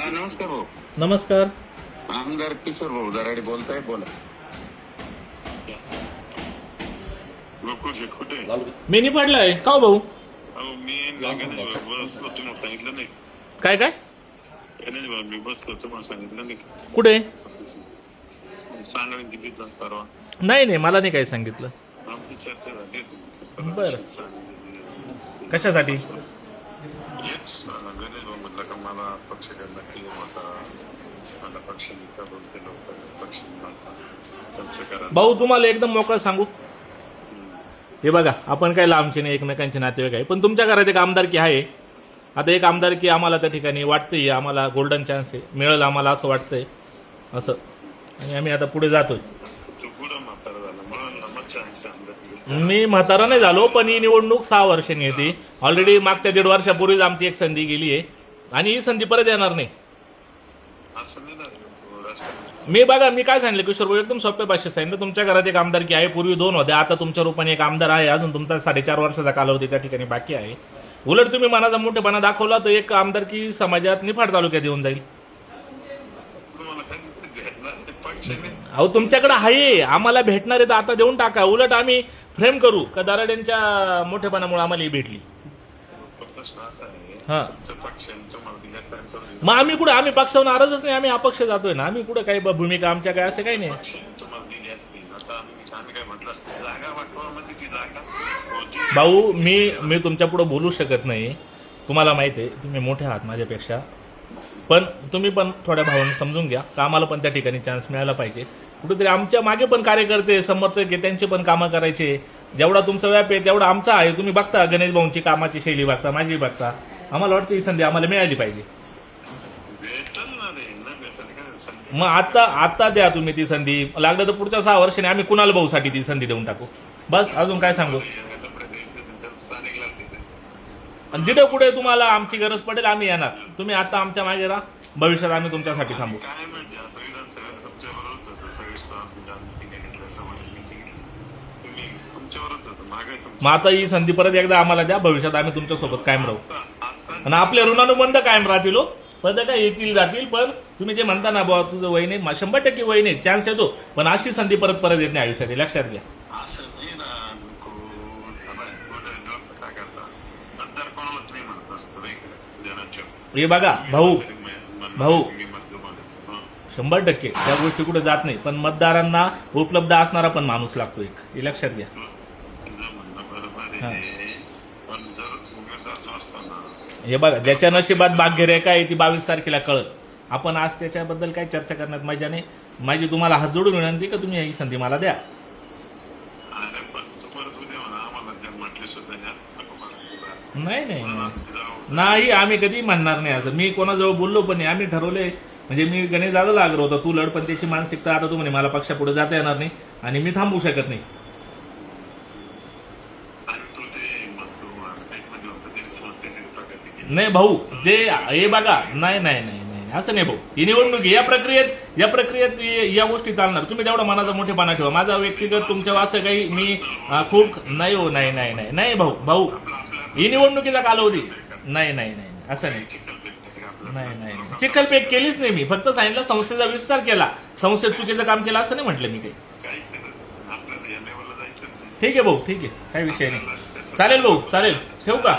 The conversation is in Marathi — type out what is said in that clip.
नमस्कार भाऊ. नमस्कार. आमदार किशोर भाऊ दराडे बोलताय. बोला. कुठे मी निफाडलाय का हो भाऊ? मी बसलो तुम्हाला सांगितलं नाही. काय काय मी बसलो तुम्हाला सांगितलं नाही. कुठे? सांगा दिल्लीत परवा नाही नाही, मला नाही काही सांगितलं. आमची चर्चा झाली. बर, कशासाठी? हेच गणेश भाऊ म्हटलं का मला पक्ष करण्यात केला होता. मला पक्ष नेता बोलते लोक पक्ष त्यांचं करा. भाऊ तुम्हाला एकदम मोकळं सांगू, हे बघा आपण काय लांबचे नाही, एकमेकांचे नातेवाईक आहे, पण तुमच्या घरात एक आमदारकी आहे. आता एक आमदारकी आम्हाला त्या ठिकाणी वाटतंय, आम्हाला गोल्डन चान्स आहे, मिळेल आम्हाला असं वाटतंय असं, आणि आम्ही आता पुढे जातोय. मी म्हातारा नाही झालो, पण ही निवडणूक 6 वर्षांनी येते. ऑलरेडी मागच्या 1.5 वर्षापूर्वीच आमची एक संधी गेली आहे आणि ही संधी परत येणार नाही. मी बघा, मी काय सांगितलं किशोर भाऊ, एकदम सोप्या भाषेत सांगितलं. तुमच्या घरात एक आमदारकी आहे, पूर्वी 2 होत्या, आता तुमच्या रूपाने एक आमदार आहे. अजून तुमचा 4.5 वर्षाचा कालावधी त्या ठिकाणी बाकी आहे. उलट तुम्ही मनाचा मोठेपणा दाखवला तर एक आमदारकी समाजात निफाड तालुक्यात येऊन जाईल. अहो तुमच्याकडे आहे, आम्हाला भेटणार आहे तर आता देऊन टाका. उलट आम्ही फ्रेम करू का दराड्यांच्या मोठेपणामुळे आम्हाला ही भेटली. हा, मग आम्ही कुठे, आम्ही पक्षावर नाराजच नाही, आम्ही अपक्ष जातोय ना. आम्ही कुठे काही भूमिका आमच्या काय असं काही नाही. भाऊ मी तुमच्या पुढे बोलू शकत नाही, तुम्हाला माहिती आहे, तुम्ही मोठे आहात माझ्यापेक्षा, पण तुम्ही पण थोड्या भावाने समजून घ्या का आम्हाला पण त्या ठिकाणी चान्स मिळाला पाहिजे. कुठेतरी आमच्या मागे पण कार्यकर्ते समर्थक आहे, त्यांचे पण कामं करायचे. जेवढा तुमचा व्याप आहे तेवढा आमचा आहे. तुम्ही बघता गणेश भाऊंची कामाची शैली बघता, माझी बघता. आम्हाला वाटतं ही संधी आम्हाला मिळाली पाहिजे. मग आता द्या तुम्ही ती संधी. लागलं तर पुढच्या 6 वर्षांनी आम्ही कुणाल भाऊसाठी ती संधी देऊन टाकू. बस, अजून काय सांगू. आणि जिथे पुढे तुम्हाला आमची गरज पडेल आम्ही येणार. तुम्ही आता आमच्या मागे राहा, भविष्यात आम्ही तुमच्यासाठी थांबू. मग आता ही संधी परत एकदा आम्हाला द्या, भविष्यात आम्ही तुमच्यासोबत कायम राहू आणि आपले ऋणानुबंध कायम राहतील. पण काय येतील जातील, पण तुम्ही जे म्हणता ना बाबा तुझं वय नाही, 100% वय नाही, चान्स येतो, पण अशी संधी परत येत नाही आयुष्यात, लक्षात घ्या. हे बघा भाऊ 100% त्या गोष्टी कुठे जात नाही, पण मतदारांना उपलब्ध असणारा पण माणूस लागतो एक, हे लक्षात घ्या. हे बघा, ज्याच्या नशिबात भाग्यरेखा आहे ती 22 तारखेला कळत. आपण आज त्याच्याबद्दल काही चर्चा करण्यात मजा नाही. माझी तुम्हाला हात जोडून विनंती का तुम्ही ही संधी मला द्या. नाही नाही नाही, आम्ही कधी म्हणणार नाही असं. मी कोणाजवळ बोललो पण नाही. आम्ही ठरवले, म्हणजे मी गणेश दादाला आग्रह होता तू लढ, पण त्याची मानसिकता आता तू म्हणे मला पक्षापुढे जाता येणार नाही आणि मी थांबू शकत नाही. नाही भाऊ, जे हे बघा, नाही नाही नाही नाही असं नाही भाऊ. ही निवडणूक या प्रक्रियेत या गोष्टी चालणार. तुम्ही तेवढा मनाचा मोठेपणा ठेवा. माझा व्यक्तिगत तुमच्या असं काही मी खूप नाही हो, नाही नाही नाही नाही भाऊ, ही निवडणुकीचा कालावधी नाही नाही नाही असं नाही नाही नाही चिखलपेक केलीच नाही. मी फक्त सांगितलं संस्थेचा विस्तार केला, संस्थेत चुकीचं काम केलं असं नाही म्हटलं मी काही. ठीक आहे भाऊ, ठीक आहे, काही विषय नाही. चालेल भाऊ, चालेल, ठेवू का?